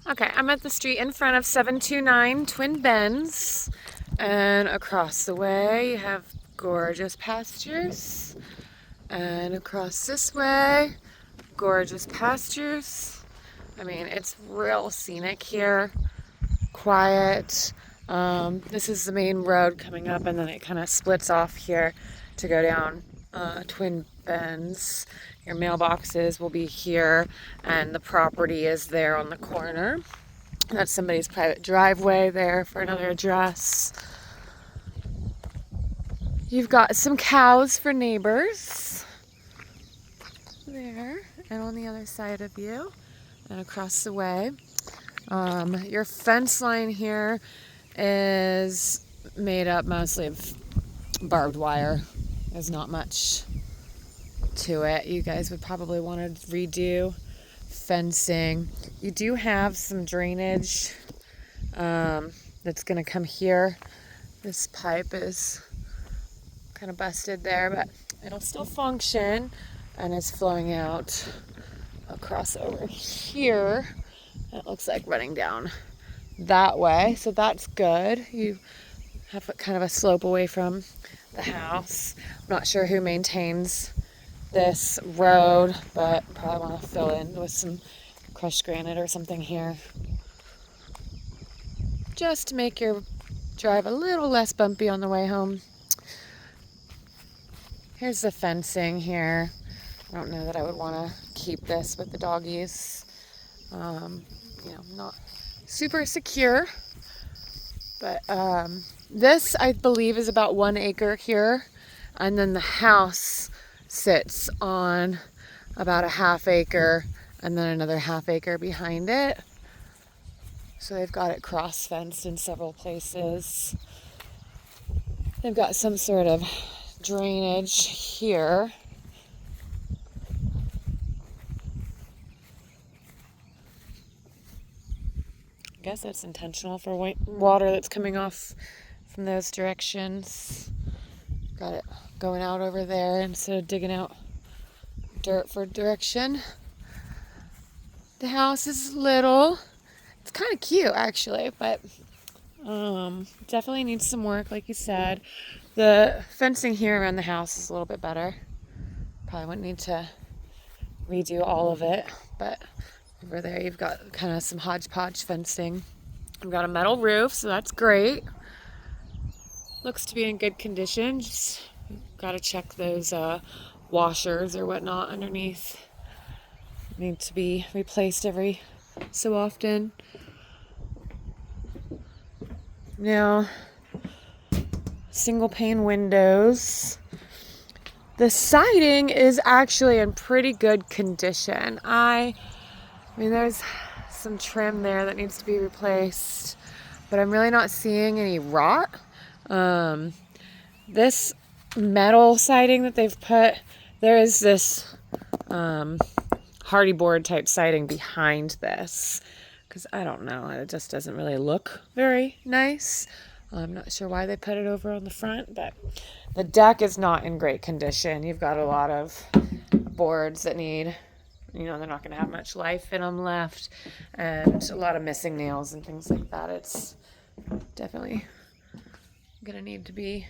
Okay, I'm at the street in front of 729 Twin Bends, and across the way you have gorgeous pastures, and across this way, gorgeous pastures. I mean, it's real scenic here, quiet. This is the main road coming up, and then it kind of splits off here to go down Twin Bends. Your mailboxes will be here, and the property is there on the corner. That's somebody's private driveway there for another address. You've got some cows for neighbors there, and on the other side of you, and across the way. Your fence line here is made up mostly of barbed wire. There's not much to it. You guys would probably want to redo fencing. You do have some drainage that's going to come here. This pipe is kind of busted there, but it'll still function, and it's flowing out across over here. It looks like running down that way, so that's good. You have kind of a slope away from the house. I'm not sure who maintains this road, but probably want to fill in with some crushed granite or something here, just to make your drive a little less bumpy on the way home. Here's the fencing here. I don't know that I would want to keep this with the doggies. Not super secure, but this I believe is about 1 acre here, and then the house sits on about a half acre, and then another half acre behind it. So they've got it cross fenced in several places. They've got some sort of drainage here. I guess that's intentional for water that's coming off from those directions. Got it going out over there instead of digging out dirt for direction. The house is little. It's kind of cute actually, but definitely needs some work, like you said. The fencing here around the house is a little bit better. Probably wouldn't need to redo all of it, but over there you've got kind of some hodgepodge fencing. You've got a metal roof, so that's great. Looks to be in good condition. Just got to check those washers or whatnot underneath. Need to be replaced every so often. Now, single pane windows. The siding is actually in pretty good condition. I mean, there's some trim there that needs to be replaced, but I'm really not seeing any rot. This metal siding that they've put, there is this hardy board type siding behind this, because I don't know, it just doesn't really look very nice. I'm not sure why they put it over on the front, but the deck is not in great condition. You've got a lot of boards that need, they're not going to have much life in them left, and a lot of missing nails and things like that. It's definitely going to need to be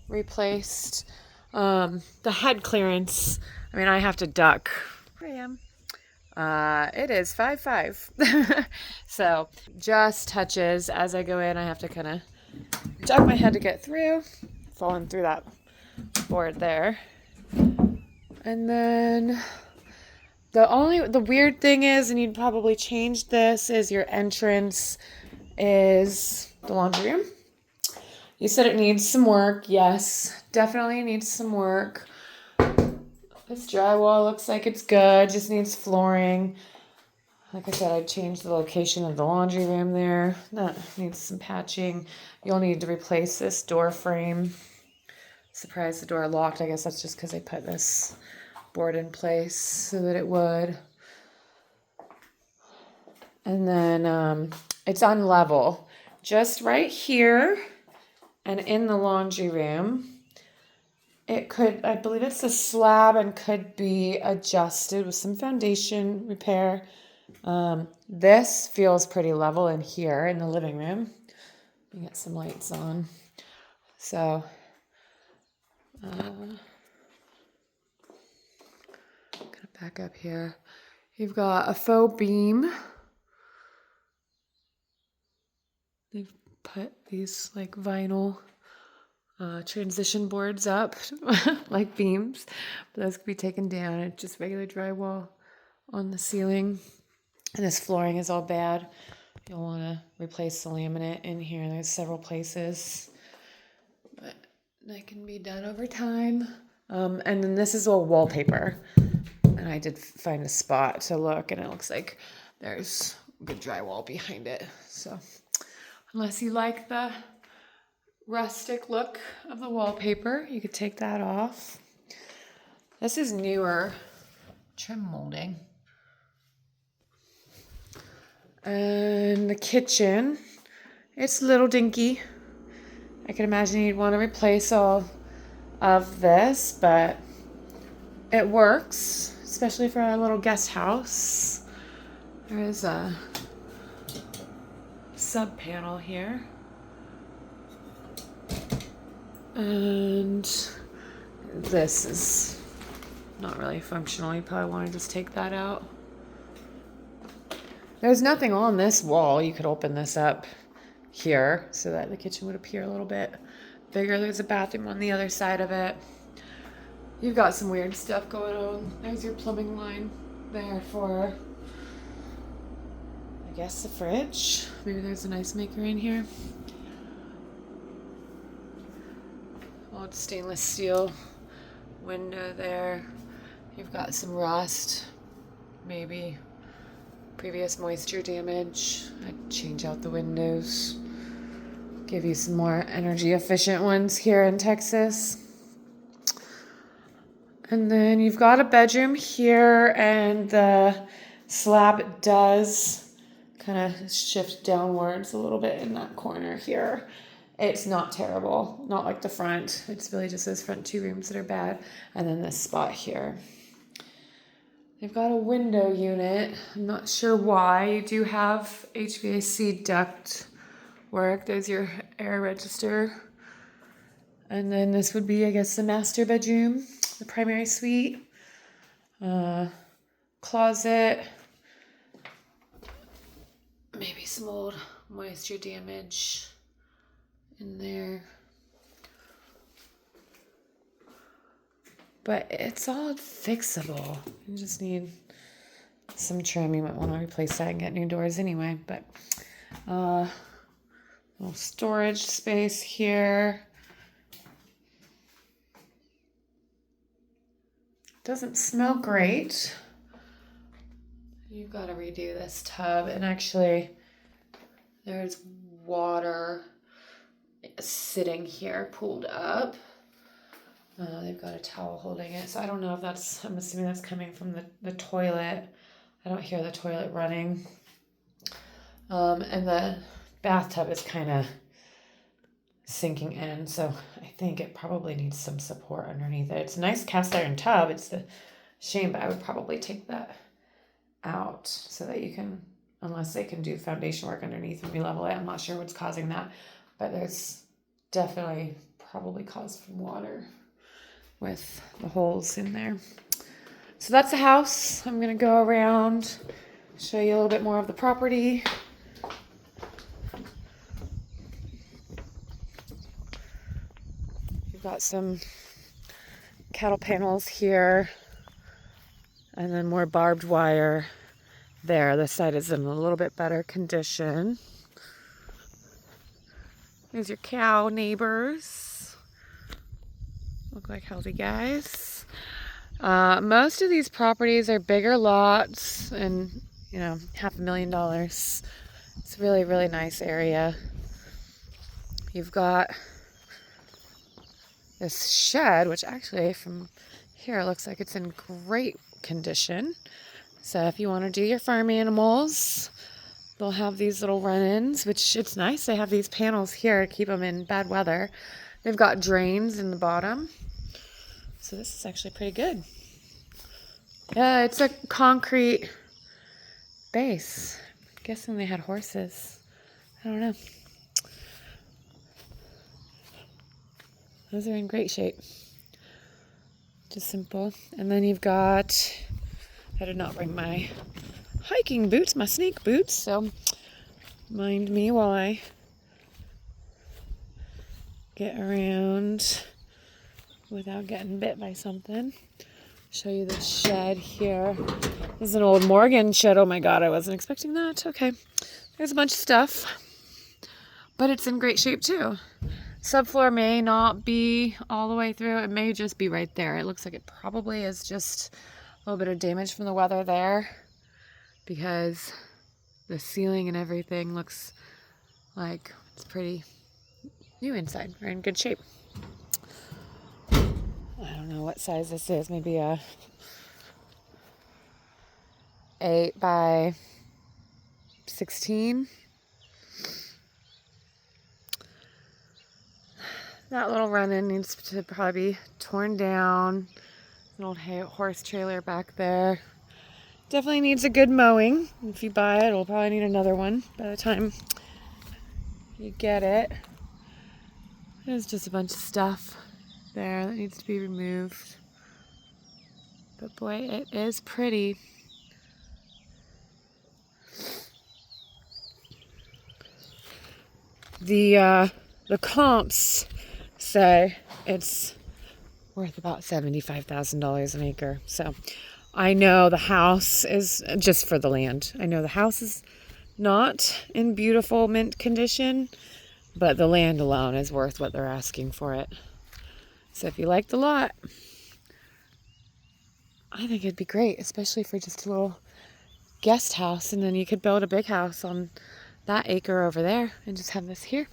replaced. The head clearance, I mean, I have to duck. Here I am. It is 5'5". So just touches as I go in. I have to kind of duck my head to get through, falling through that board there. And then the weird thing is, and you'd probably change this, is your entrance is the laundry room. You said it needs some work. Yes, definitely needs some work. This drywall looks like it's good, just needs flooring. Like I said, I changed the location of the laundry room there. That needs some patching. You'll need to replace this door frame. Surprised the door locked. I guess that's just because I put this board in place so that it would. And then it's on level. Just right here and in the laundry room. It could, I believe it's a slab and could be adjusted with some foundation repair. This feels pretty level in here in the living room. Let me get some lights on. So, gonna back up here. You've got a faux beam. They've put these like vinyl transition boards up like beams. But those could be taken down. It's just regular drywall on the ceiling. And this flooring is all bad. You'll want to replace the laminate in here. There's several places. But that can be done over time. And then this is all wallpaper. And I did find a spot to look, and it looks like there's good drywall behind it. So unless you like the rustic look of the wallpaper, you could take that off. This is newer trim molding. And the kitchen, it's a little dinky. I can imagine you'd want to replace all of this, but it works, especially for our little guest house. There is a sub panel here. And this is not really functional. You probably want to just take that out. There's nothing on this wall. You could open this up here so that the kitchen would appear a little bit bigger. There's a bathroom on the other side of it. You've got some weird stuff going on. There's your plumbing line there for, I guess, the fridge. Maybe there's an ice maker in here. Old stainless steel window there. You've got some rust, maybe previous moisture damage. I'd change out the windows. Give you some more energy efficient ones here in Texas. And then you've got a bedroom here, and the slab does kind of shift downwards a little bit in that corner here. It's not terrible, not like the front. It's really just those front two rooms that are bad. And then this spot here. They've got a window unit. I'm not sure why. You do have HVAC duct work. There's your air register. And then this would be, I guess, the master bedroom, the primary suite. Closet. Maybe some old moisture damage in there. But it's all fixable. You just need some trim. You might want to replace that and get new doors anyway. But little storage space here. Doesn't smell great. You've got to redo this tub. And actually, there's water sitting here pulled up. They've got a towel holding it. So I don't know if that's, I'm assuming that's coming from the toilet. I don't hear the toilet running. And the bathtub is kind of sinking in. So I think it probably needs some support underneath it. It's a nice cast iron tub. It's a shame, but I would probably take that out so that you can, unless they can do foundation work underneath and re-level it. I'm not sure what's causing that, but there's definitely probably caused from water with the holes in there. So that's the house. I'm gonna go around, show you a little bit more of the property. You've got some cattle panels here, and then more barbed wire there. This side is in a little bit better condition. There's your cow neighbors. Look like healthy guys. Most of these properties are bigger lots and, you know, $500,000. It's a really, really nice area. You've got this shed, which actually from here looks like it's in great condition. So if you want to do your farm animals, they'll have these little run-ins, which it's nice. They have these panels here to keep them in bad weather. They've got drains in the bottom. So this is actually pretty good. Yeah, it's a concrete space. I'm guessing they had horses. I don't know. Those are in great shape. Just simple. And then you've got, I did not bring my hiking boots, my sneak boots, so mind me while I get around without getting bit by something. Show you the shed here. This is an old Morgan shed. Oh my God, I wasn't expecting that. Okay, there's a bunch of stuff, but it's in great shape too. Subfloor may not be all the way through. It may just be right there. It looks like it probably is just a little bit of damage from the weather there, because the ceiling and everything looks like it's pretty new inside. We're in good shape. I don't know what size this is. Maybe a 8 by 16. That little run-in needs to probably be torn down. An old horse trailer back there. Definitely needs a good mowing. If you buy it, it'll probably need another one by the time you get it. There's just a bunch of stuff there that needs to be removed. But boy, it is pretty. The comps say it's worth about $75,000 an acre. So I know the house is just for the land. I know the house is not in beautiful mint condition, but the land alone is worth what they're asking for it. So if you like the lot, I think it'd be great, especially for just a little guest house. And then you could build a big house on that acre over there and just have this here.